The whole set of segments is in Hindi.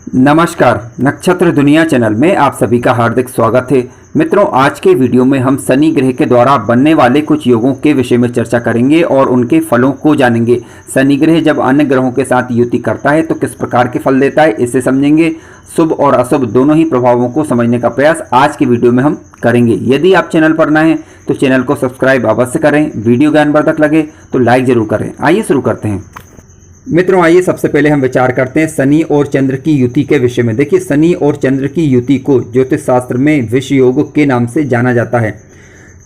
नमस्कार, नक्षत्र दुनिया चैनल में आप सभी का हार्दिक स्वागत है। मित्रों, आज के वीडियो में हम शनि ग्रह के द्वारा बनने वाले कुछ योगों के विषय में चर्चा करेंगे और उनके फलों को जानेंगे। शनि ग्रह जब अन्य ग्रहों के साथ युति करता है तो किस प्रकार के फल देता है, इसे समझेंगे। शुभ और अशुभ दोनों ही प्रभावों को समझने का प्रयास आज की वीडियो में हम करेंगे। यदि आप चैनल पर नए हैं तो चैनल को सब्सक्राइब अवश्य करें। वीडियो ज्ञानवर्धक लगे तो लाइक जरूर करें। आइए शुरू करते हैं। मित्रों, आइए सबसे पहले हम विचार करते हैं शनि और चंद्र की युति के विषय में। देखिए, शनि और चंद्र की युति को ज्योतिष शास्त्र में विष योग के नाम से जाना जाता है।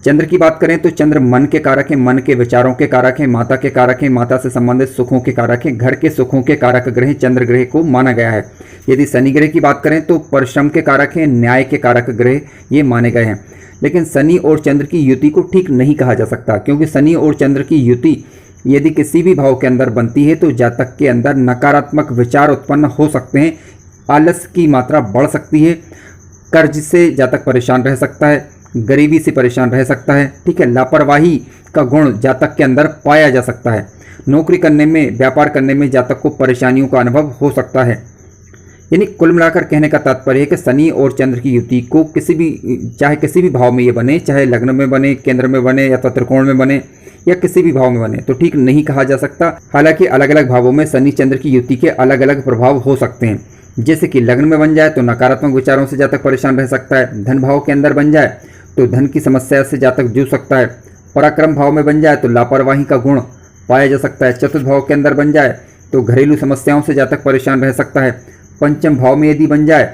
चंद्र की बात करें तो चंद्र मन के कारक है, मन के विचारों के कारक है, माता के कारक है, माता से संबंधित सुखों के कारक है, घर के सुखों के कारक ग्रह चंद्र ग्रह को माना गया है। यदि शनि ग्रह की बात करें तो परिश्रम के कारक है, न्याय के कारक ग्रह ये माने गए हैं। लेकिन शनि और चंद्र की युति को ठीक नहीं कहा जा सकता, क्योंकि शनि और चंद्र की युति यदि किसी भी भाव के अंदर बनती है तो जातक के अंदर नकारात्मक विचार उत्पन्न हो सकते हैं, आलस की मात्रा बढ़ सकती है, कर्ज से जातक परेशान रह सकता है, गरीबी से परेशान रह सकता है, ठीक है। लापरवाही का गुण जातक के अंदर पाया जा सकता है। नौकरी करने में, व्यापार करने में जातक को परेशानियों का अनुभव हो सकता है। यानी कुल मिलाकर कहने का तात्पर्य है कि शनि और चंद्र की युति को चाहे किसी भी भाव में ये बने, चाहे लग्न में बने, केंद्र में बने या त्रिकोण में बने या किसी भी भाव में बने, तो ठीक नहीं कहा जा सकता। हालांकि अलग अलग भावों में शनि चंद्र की युति के अलग अलग प्रभाव हो सकते हैं। जैसे कि लग्न में बन जाए तो नकारात्मक विचारों से जातक परेशान रह सकता है। धन भाव के अंदर बन जाए तो धन की समस्या से जातक जूझ सकता है। पराक्रम भाव में बन जाए तो लापरवाही का गुण पाया जा सकता है। चतुर्थ भाव के अंदर बन जाए तो घरेलू समस्याओं से जातक परेशान रह सकता है। पंचम भाव में यदि बन जाए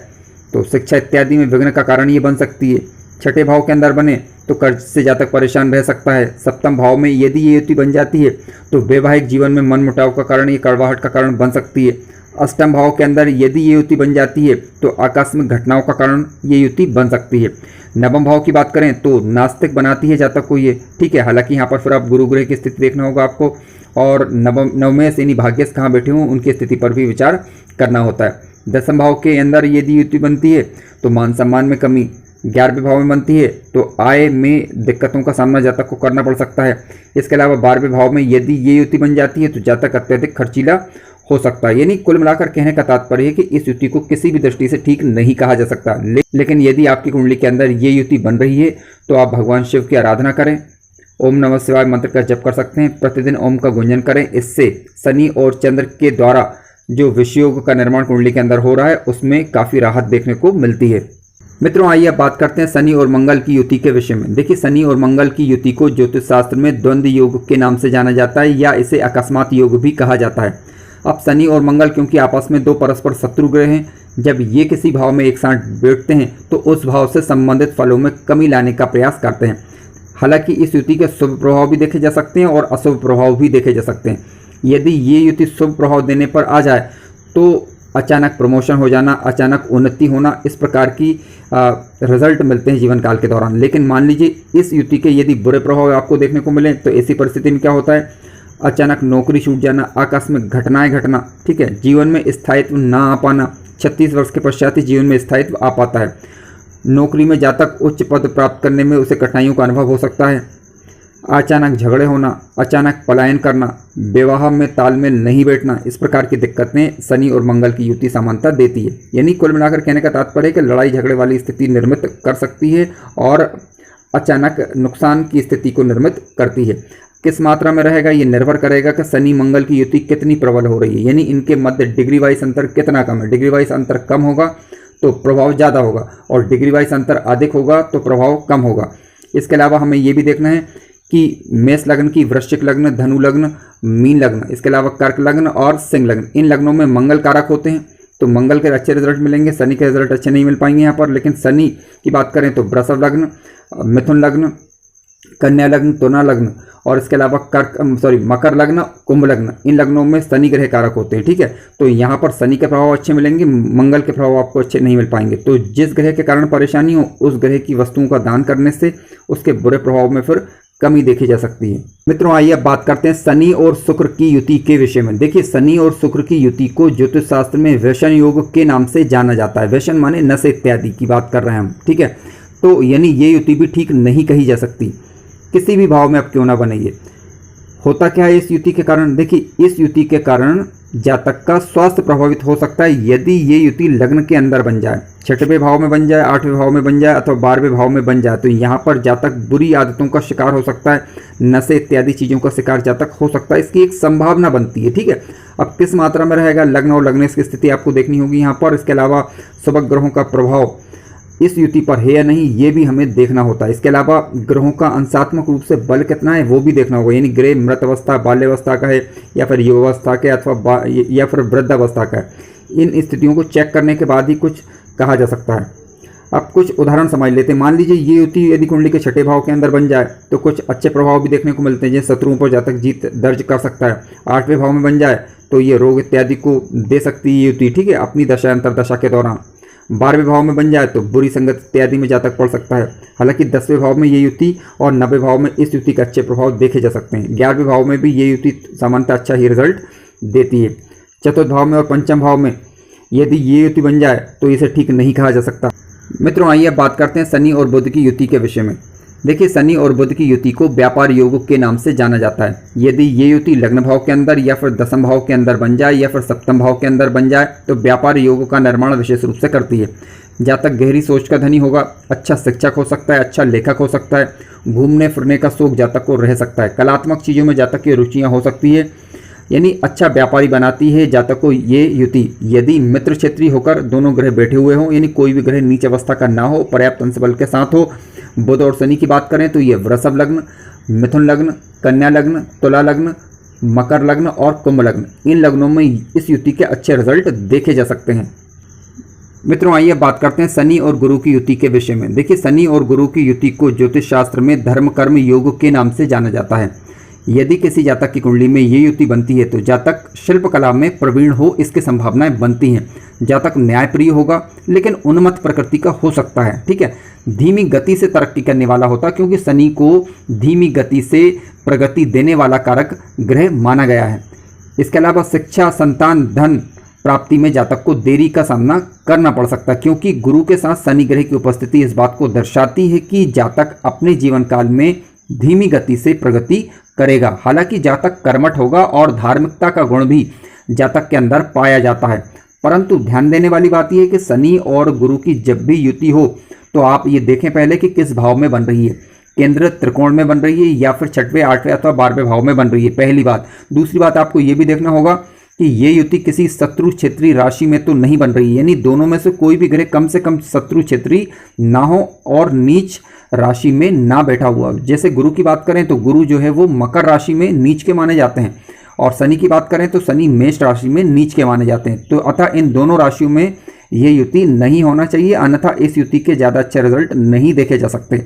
तो शिक्षा इत्यादि में विघ्न का कारण ये बन सकती है। छठे भाव के अंदर बने तो कर्ज से जातक परेशान रह सकता है। सप्तम भाव में यदि ये युति बन जाती है तो वैवाहिक जीवन में मन मुटाव का कारण, ये कड़वाहट का कारण बन सकती है। अष्टम भाव के अंदर यदि ये युति बन जाती है तो आकस्मिक घटनाओं का कारण ये युति बन सकती है। नवम भाव की बात करें तो नास्तिक बनाती है जातक को ये, ठीक है। हालांकि यहाँ पर फिर आप गुरु ग्रह की स्थिति देखना होगा आपको, और नवमेश यानी भाग्यस्थ कहाँ बैठे हों उनकी स्थिति पर भी विचार करना होता है। दसम भाव के अंदर यदि युति बनती है तो मान सम्मान में कमी। 11वें भाव में बनती है तो आय में दिक्कतों का सामना जातक को करना पड़ सकता है। इसके अलावा 12वें भाव में यदि ये युति बन जाती है तो जातक अत्यधिक खर्चीला हो सकता है। यानी कुल मिलाकर कहने का तात्पर्य है कि इस युति को किसी भी दृष्टि से ठीक नहीं कहा जा सकता। लेकिन यदि आपकी कुंडली के अंदर ये युति बन रही है तो आप भगवान शिव की आराधना करें, ओम नमः शिवाय मंत्र का जप कर सकते हैं, प्रतिदिन ओम का गुंजन करें। इससे शनि और चंद्र के द्वारा जो विषयोग का निर्माण कुंडली के अंदर हो रहा है उसमें काफ़ी राहत देखने को मिलती है। मित्रों, आइए अब बात करते हैं शनि और मंगल की युति के विषय में। देखिए, शनि और मंगल की युति को ज्योतिष शास्त्र में द्वंद्व योग के नाम से जाना जाता है या इसे अकस्मात योग भी कहा जाता है। अब शनि और मंगल क्योंकि आपस में दो परस्पर शत्रु ग्रह हैं, जब ये किसी भाव में एक साथ बैठते हैं तो उस भाव से संबंधित फलों में कमी लाने का प्रयास करते हैं। हालांकि इस युति के शुभ प्रभाव भी देखे जा सकते हैं और अशुभ प्रभाव भी देखे जा सकते हैं। यदि ये युति शुभ प्रभाव देने पर आ जाए तो अचानक प्रमोशन हो जाना, अचानक उन्नति होना, इस प्रकार की रिजल्ट मिलते हैं जीवन काल के दौरान। लेकिन मान लीजिए इस युति के यदि बुरे प्रभाव आपको देखने को मिले तो ऐसी परिस्थिति में क्या होता है, अचानक नौकरी छूट जाना, आकस्मिक घटनाएं घटना, ठीक है। जीवन में स्थायित्व ना आ पाना, 36 वर्ष के पश्चात ही जीवन में स्थायित्व आ पाता है। नौकरी में जातक उच्च पद प्राप्त करने में उसे कठिनाइयों का अनुभव हो सकता है। अचानक झगड़े होना, अचानक पलायन करना, विवाह में तालमेल नहीं बैठना, इस प्रकार की दिक्कतें शनि और मंगल की युति समानता देती है। यानी कुल मिलाकर कहने का तात्पर्य है कि लड़ाई झगड़े वाली स्थिति निर्मित कर सकती है और अचानक नुकसान की स्थिति को निर्मित करती है। किस मात्रा में रहेगा ये निर्भर करेगा कि शनि मंगल की युति कितनी प्रबल हो रही है, यानी इनके मध्य डिग्री वाइज अंतर कितना कम है। डिग्री वाइज अंतर कम होगा तो प्रभाव ज़्यादा होगा और डिग्री वाइज अंतर अधिक होगा तो प्रभाव कम होगा। इसके अलावा हमें ये भी देखना है कि मेष लग्न की वृश्चिक लग्न, धनु लग्न, मीन लग्न, इसके अलावा कर्क लग्न और सिंह लग्न, इन लग्नों में मंगल कारक होते हैं तो मंगल के अच्छे रिजल्ट मिलेंगे। शनि के रिजल्ट अच्छे नहीं मिल पाएंगे यहाँ पर। लेकिन शनि की बात करें तो वृषभ लग्न, मिथुन लग्न, कन्या लग्न, तुला लग्न और इसके अलावा मकर लग्न, कुंभ लग्न, इन लग्नों में शनि ग्रह कारक होते हैं, ठीक है। तो यहाँ पर शनि के प्रभाव अच्छे मिलेंगे, मंगल के प्रभाव आपको अच्छे नहीं मिल पाएंगे। तो जिस ग्रह के कारण परेशानी हो उस ग्रह की वस्तुओं का दान करने से उसके बुरे प्रभाव में फिर कमी देखी जा सकती है। मित्रों, आइए अब बात करते हैं शनि और शुक्र की युति के विषय में। देखिए, शनि और शुक्र की युति को ज्योतिष शास्त्र में व्यसन योग के नाम से जाना जाता है। व्यसन माने नशे इत्यादि की बात कर रहे हैं हम, ठीक है। तो यानी ये युति भी ठीक नहीं कही जा सकती, किसी भी भाव में अब क्यों ना बने। ये होता क्या है इस युति के कारण, देखिए इस युति के कारण जातक का स्वास्थ्य प्रभावित हो सकता है यदि ये युति लग्न के अंदर बन जाए, छठवें भाव में बन जाए, आठवें भाव में बन जाए अथवा 12वें भाव में बन जाए, तो यहाँ पर जातक बुरी आदतों का शिकार हो सकता है, नशे इत्यादि चीज़ों का शिकार जातक हो सकता है। इसकी एक संभावना बनती है। ठीक है, अब किस मात्रा में रहेगा लग्न और लग्नेश की स्थिति आपको देखनी होगी यहाँ पर। इसके अलावा शुभ ग्रहों का प्रभाव इस युति पर है या नहीं ये भी हमें देखना होता है। इसके अलावा ग्रहों का अंशात्मक रूप से बल कितना है वो भी देखना होगा, यानी ग्रह मृत अवस्था बाल्यावस्था का है या फिर युवावस्था के अथवा या फिर वृद्धावस्था का है। इन स्थितियों को चेक करने के बाद ही कुछ कहा जा सकता है। अब कुछ उदाहरण समझ लेते हैं। मान लीजिए ये युति यदि कुंडली के छठे भाव के अंदर बन जाए तो कुछ अच्छे प्रभाव भी देखने को मिलते हैं, जैसे शत्रुओं पर जातक जीत दर्ज कर सकता है। आठवें भाव में बन जाए तो ये रोग इत्यादि को दे सकती है ये युति, ठीक है, अपनी दशा अंतरदशा के दौरान। 12वें भाव में बन जाए तो बुरी संगत इत्यादि में जातक पड़ सकता है। हालांकि 10वें भाव में ये युति और 90वें भाव में इस युति के अच्छे प्रभाव देखे जा सकते हैं। 11वें भाव में भी ये युति सामान्यतः अच्छा ही रिजल्ट देती है। चतुर्थ भाव में और पंचम भाव में यदि ये युति बन जाए तो इसे ठीक नहीं कहा जा सकता। मित्रों आइए अब बात करते हैं शनि और बुध की युति के विषय में। देखिए, शनि और बुध की युति को व्यापार योग के नाम से जाना जाता है। यदि ये युति लग्न भाव के अंदर या फिर दसम भाव के अंदर बन जाए या फिर सप्तम भाव के अंदर बन जाए तो व्यापार योग का निर्माण विशेष रूप से करती है। जातक गहरी सोच का धनी होगा, अच्छा शिक्षक हो सकता है, अच्छा लेखक हो सकता है, घूमने फिरने का शौक जातक को रह सकता है, कलात्मक चीज़ों में जातक की रुचियाँ हो सकती है, यानी अच्छा व्यापारी बनाती है जातक को ये युति। यदि मित्र क्षेत्रीय होकर दोनों ग्रह बैठे हुए हों, यानी कोई भी ग्रह नीच अवस्था का ना हो, पर्याप्त अंश बल के साथ हो। बुध और शनि की बात करें तो ये वृषभ लग्न, मिथुन लग्न, कन्या लग्न, तुला लग्न, मकर लग्न और कुंभ लग्न, इन लग्नों में इस युति के अच्छे रिजल्ट देखे जा सकते हैं। मित्रों आइए बात करते हैं शनि और गुरु की युति के विषय में। देखिए, शनि और गुरु की युति को ज्योतिष शास्त्र में धर्म कर्म योग के नाम से जाना जाता है। यदि किसी जातक की कुंडली में ये युति बनती है तो जातक शिल्पकला में प्रवीण हो, इसकी संभावनाएं बनती हैं। जातक न्यायप्रिय होगा लेकिन उन्मत्त प्रकृति का हो सकता है। ठीक है, धीमी गति से तरक्की करने वाला होता, क्योंकि शनि को धीमी गति से प्रगति देने वाला कारक ग्रह माना गया है। इसके अलावा शिक्षा, संतान, धन प्राप्ति में जातक को देरी का सामना करना पड़ सकता है, क्योंकि गुरु के साथ शनि ग्रह की उपस्थिति इस बात को दर्शाती है कि जातक अपने जीवन काल में धीमी गति से प्रगति करेगा। हालांकि जातक कर्मठ होगा और धार्मिकता का गुण भी जातक के अंदर पाया जाता है, परंतु ध्यान देने वाली बात यह है कि शनि और गुरु की जब भी युति हो तो आप ये देखें पहले कि किस भाव में बन रही है, केंद्र त्रिकोण में बन रही है या फिर छठवें, आठवें अथवा 12वें भाव में बन रही है, पहली बात। दूसरी बात आपको ये भी देखना होगा कि ये युति किसी शत्रु क्षेत्रीय राशि में तो नहीं बन रही है, यानी दोनों में से कोई भी ग्रह कम से कम शत्रु क्षेत्रीय ना हो और नीच राशि में ना बैठा हुआ। जैसे गुरु की बात करें तो गुरु जो है वो मकर राशि में नीच के माने जाते हैं, और शनि की बात करें तो शनि मेष राशि में नीच के माने जाते हैं। तो अतः इन दोनों राशियों में ये युति नहीं होना चाहिए, अन्यथा इस युति के ज़्यादा अच्छे रिजल्ट नहीं देखे जा सकते।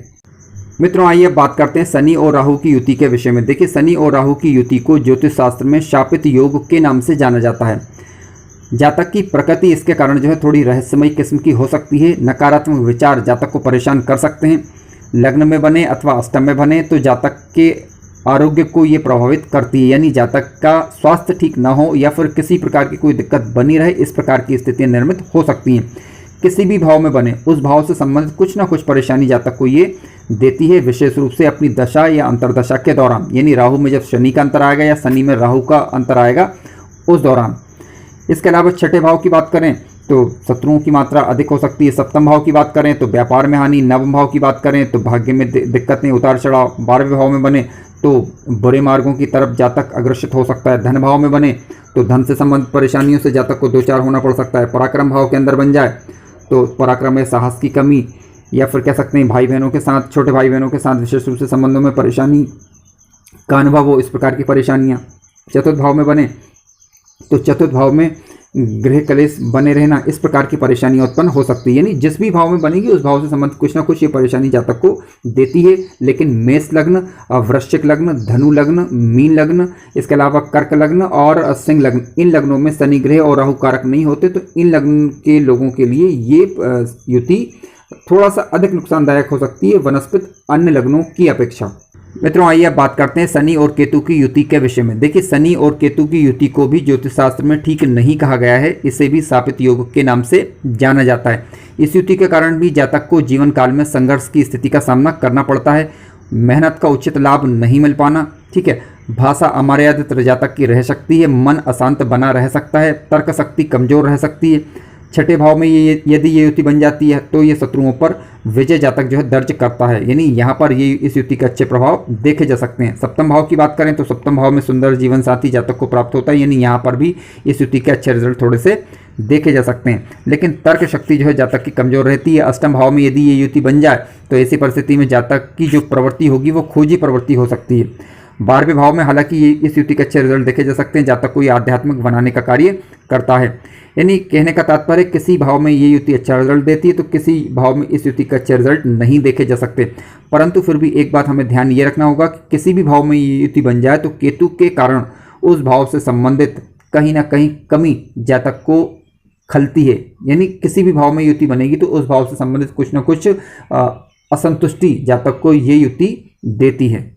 मित्रों आइए बात करते हैं शनि और राहु की युति के विषय में। देखिए, शनि और राहु की युति को ज्योतिष शास्त्र में शापित योग के नाम से जाना जाता है। जातक की प्रकृति इसके कारण जो है थोड़ी रहस्यमयी किस्म की हो सकती है। नकारात्मक विचार जातक को परेशान कर सकते हैं। लग्न में बने अथवा अष्टम में बने तो जातक के आरोग्य को ये प्रभावित करती है, यानी जातक का स्वास्थ्य ठीक ना हो या फिर किसी प्रकार की कोई दिक्कत बनी रहे, इस प्रकार की स्थितियां निर्मित हो सकती हैं। किसी भी भाव में बने उस भाव से संबंधित कुछ ना कुछ परेशानी जातक को ये देती है, विशेष रूप से अपनी दशा या अंतरदशा के दौरान, यानी राहु में जब शनि का अंतर आएगा या शनि में राहु का अंतर आएगा उस दौरान। इसके अलावा छठे भाव की बात करें तो शत्रुओं की मात्रा अधिक हो सकती है। सप्तम भाव की बात करें तो व्यापार में हानि। नवम भाव की बात करें तो भाग्य में दिक्कतें, उतार चढ़ाव। 12वें भाव में बने तो बुरे मार्गों की तरफ जातक अग्रसित हो सकता है। धन भाव में बने तो धन से संबंधित परेशानियों से जातक को दो चार होना पड़ सकता है। पराक्रम भाव के अंदर बन जाए तो पराक्रम में साहस की कमी, या फिर कह सकते हैं भाई बहनों के साथ, छोटे भाई बहनों के साथ विशेष रूप से संबंधों में परेशानी का अनुभव हो, इस प्रकार की परेशानियाँ। चतुर्थ भाव में बने तो चतुर्थ भाव में गृह कलेश बने रहना, इस प्रकार की परेशानियां उत्पन्न हो सकती है। यानी जिस भी भाव में बनेगी उस भाव से संबंधित कुछ ना कुछ ये परेशानी जातक को देती है। लेकिन मेष लग्न, वृश्चिक लग्न, धनु लग्न, मीन लग्न, इसके अलावा कर्क लग्न और सिंह लग्न, इन लग्नों में शनि ग्रह और राहु कारक नहीं होते, तो इन लग्न के लोगों के लिए ये युति थोड़ा सा अधिक नुकसानदायक हो सकती है वनस्पति अन्य लग्नों की अपेक्षा। मित्रों आइए अब बात करते हैं शनि और केतु की युति के विषय में। देखिए, शनि और केतु की युति को भी ज्योतिष शास्त्र में ठीक नहीं कहा गया है, इसे भी शापित योग के नाम से जाना जाता है। इस युति के कारण भी जातक को जीवन काल में संघर्ष की स्थिति का सामना करना पड़ता है। मेहनत का उचित लाभ नहीं मिल पाना, ठीक है, भाषा अमर्यादित जातक की रह सकती है, मन अशांत बना रह सकता है, तर्क शक्ति कमजोर रह सकती है। छठे भाव में यदि ये युति बन जाती है तो ये शत्रुओं पर विजय जातक जो है दर्ज करता है, यानी यहाँ पर ये इस युति के अच्छे प्रभाव देखे जा सकते हैं। सप्तम भाव की बात करें तो सप्तम भाव में सुंदर जीवन साथी जातक को प्राप्त होता है, यानी यहाँ पर भी इस युति के अच्छे रिजल्ट थोड़े से देखे जा सकते हैं। लेकिन तर्क शक्ति जो है जातक की कमजोर रहती है। अष्टम भाव में यदि ये युति बन जाए तो ऐसी परिस्थिति में जातक की जो प्रवृत्ति होगी वो खोजी प्रवृत्ति हो सकती है। 12वें भाव में हालांकि ये इस युति के अच्छे रिजल्ट देखे जा सकते हैं, जातक को ये आध्यात्मिक बनाने का कार्य करता है। यानी कहने का तात्पर्य किसी भाव में ये युति अच्छा रिजल्ट देती है तो किसी भाव में इस युति का अच्छे रिजल्ट नहीं देखे जा सकते। परंतु फिर भी एक बात हमें ध्यान ये रखना होगा कि किसी भी भाव में ये युति बन जाए तो केतु के कारण उस भाव से संबंधित कहीं ना कहीं कमी जातक को खलती है। यानी किसी भी भाव में युति बनेगी तो उस भाव से संबंधित कुछ ना कुछ असंतुष्टि जातक को ये युति देती है।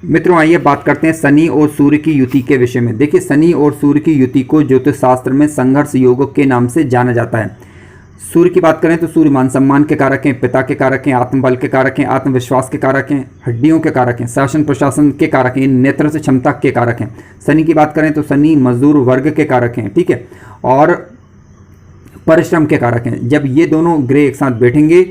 मित्रों आइए बात करते हैं शनि और सूर्य की युति के विषय में। देखिए शनि और सूर्य की युति को ज्योतिष शास्त्र में संघर्ष योग के नाम से जाना जाता है। सूर्य की बात करें तो सूर्य मान सम्मान के कारक हैं, पिता के कारक हैं, आत्मबल के कारक हैं, आत्मविश्वास के कारक हैं, हड्डियों के कारक हैं, शासन प्रशासन के कारक हैं, नेत्र से क्षमता के कारक हैं। शनि की बात करें तो शनि मजदूर वर्ग के कारक हैं, ठीक है, और परिश्रम के कारक हैं। जब ये दोनों ग्रह एक साथ बैठेंगे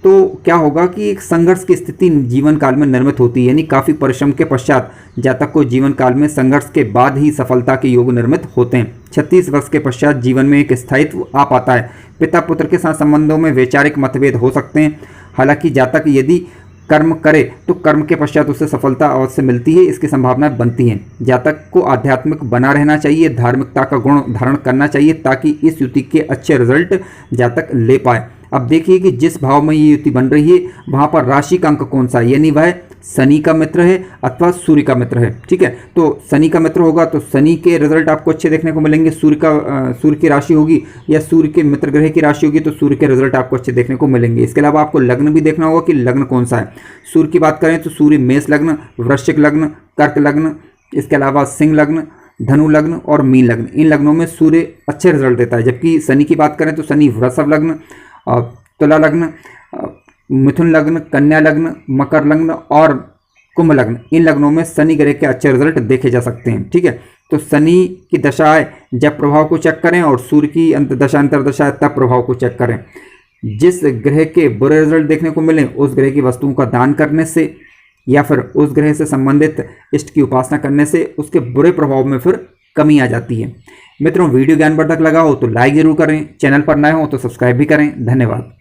तो क्या होगा कि एक संघर्ष की स्थिति जीवन काल में निर्मित होती है, यानी काफ़ी परिश्रम के पश्चात जातक को जीवन काल में संघर्ष के बाद ही सफलता के योग निर्मित होते हैं। 36 वर्ष के पश्चात जीवन में एक स्थायित्व आ पाता है। पिता पुत्र के साथ संबंधों में वैचारिक मतभेद हो सकते हैं। हालांकि जातक यदि कर्म करे तो कर्म के पश्चात उसे सफलता अवश्य मिलती है, इसकी संभावना बनती है। जातक को आध्यात्मिक बना रहना चाहिए, धार्मिकता का गुण धारण करना चाहिए ताकि इस युति के अच्छे रिजल्ट जातक ले पाए। अब देखिए कि जिस भाव में ये युति बन रही है वहाँ पर राशि का अंक कौन सा है, यानी वह शनि का मित्र है अथवा सूर्य का मित्र है, ठीक है। तो शनि का मित्र होगा तो शनि के रिजल्ट आपको अच्छे देखने को मिलेंगे। सूर्य की राशि होगी या सूर्य के मित्र ग्रह की राशि होगी तो सूर्य के रिजल्ट आपको अच्छे देखने को मिलेंगे। इसके अलावा आपको लग्न भी देखना होगा कि लग्न कौन सा है। सूर्य की बात करें तो सूर्य मेष लग्न, वृश्चिक लग्न, कर्क लग्न, इसके अलावा सिंह लग्न, धनु लग्न और मीन लग्न, इन लग्नों में सूर्य अच्छे रिजल्ट देता है। जबकि शनि की बात करें तो शनि वृषभ लग्न, तुला लग्न, मिथुन लग्न, कन्या लग्न, मकर लग्न और कुंभ लग्न, इन लग्नों में शनि ग्रह के अच्छे रिजल्ट देखे जा सकते हैं, ठीक है। तो शनि की दशाएं जब प्रभाव को चेक करें और सूर्य की दशा अंतरदशा तब प्रभाव को चेक करें। जिस ग्रह के बुरे रिजल्ट देखने को मिले उस ग्रह की वस्तुओं का दान करने से या फिर उस ग्रह से संबंधित इष्ट की उपासना करने से उसके बुरे प्रभाव में फिर कमी आ जाती है। मित्रों वीडियो ज्ञानवर्धक लगा हो तो लाइक जरूर करें, चैनल पर नए हो तो सब्सक्राइब भी करें। धन्यवाद।